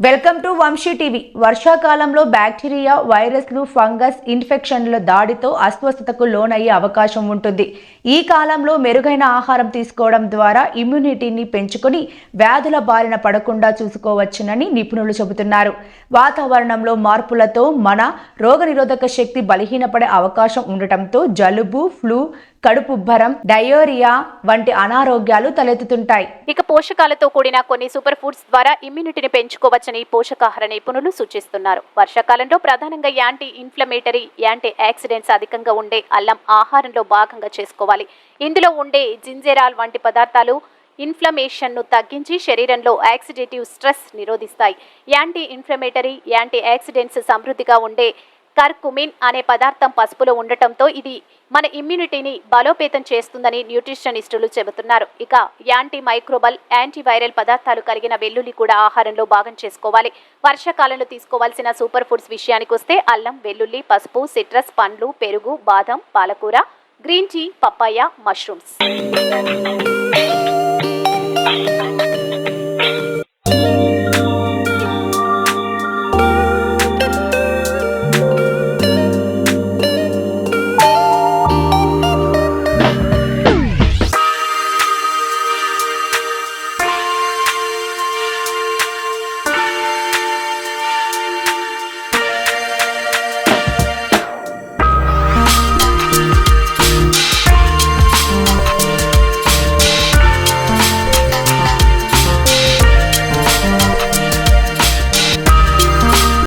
Welcome to Vamshi TV. వర్షాకాలంలో bacteria, వైరస్లు, fungus ఇన్ఫెక్షన్ల దాడితో అస్వస్థతకు లోనయ్యే అవకాశం ఉంటుంది. ఈ కాలంలో మెరుగైన ఆహారం తీసుకోవడం ద్వారా ఇమ్యూనిటీని పెంచుకొని వ్యాధుల బారిన పడకుండా చూసుకోవచ్చునని నిపుణులు చెబుతున్నారు. వాతావరణంలో మార్పులతో మన రోగనిరోధక శక్తి బలహీనపడే అవకాశం ఉండటంతో జలుబు, ఫ్లూ, కడుపుబ్బరం, డయోరియా వంటి అనారోగ్యాలు తలెత్తుతుంటాయి. ఇక పోషకాలతో కూడిన కొన్ని సూపర్ ఫుడ్స్ ద్వారా ఇమ్యూనిటీని పెంచుకోవచ్చని పోషకాహార నిపుణులు సూచిస్తున్నారు. వర్షాకాలంలో ప్రధానంగా యాంటీ ఇన్ఫ్లమేటరీ, యాంటీ ఆక్సిడెంట్స్ అధికంగా ఉండే అల్లం ఆహారంలో భాగంగా చేసుకోవాలి. ఇందులో ఉండే జింజెరాల్ వంటి పదార్థాలు ఇన్ఫ్లమేషన్ను తగ్గించి శరీరంలో ఆక్సిడేటివ్ స్ట్రెస్ నిరోధిస్తాయి. యాంటీ ఇన్ఫ్లమేటరీ, యాంటీ ఆక్సిడెంట్స్ సమృద్ధిగా ఉండే కర్కుమిన్ అనే పదార్థం పసుపులో ఉండటంతో ఇది మన ఇమ్యూనిటీని బలోపేతం చేస్తుందని న్యూట్రిషనిస్టులు చెబుతున్నారు. ఇక యాంటీ మైక్రోబల్, యాంటీవైరల్ పదార్థాలు కలిగిన వెల్లుల్లి కూడా ఆహారంలో భాగం చేసుకోవాలి. వర్షాకాలంలో తీసుకోవాల్సిన సూపర్ ఫుడ్స్ విషయానికి వస్తే అల్లం, వెల్లుల్లి, పసుపు, సిట్రస్, పండ్లు, పెరుగు, బాదం, పాలకూర, గ్రీన్ టీ, పప్పాయ, మష్రూమ్స్.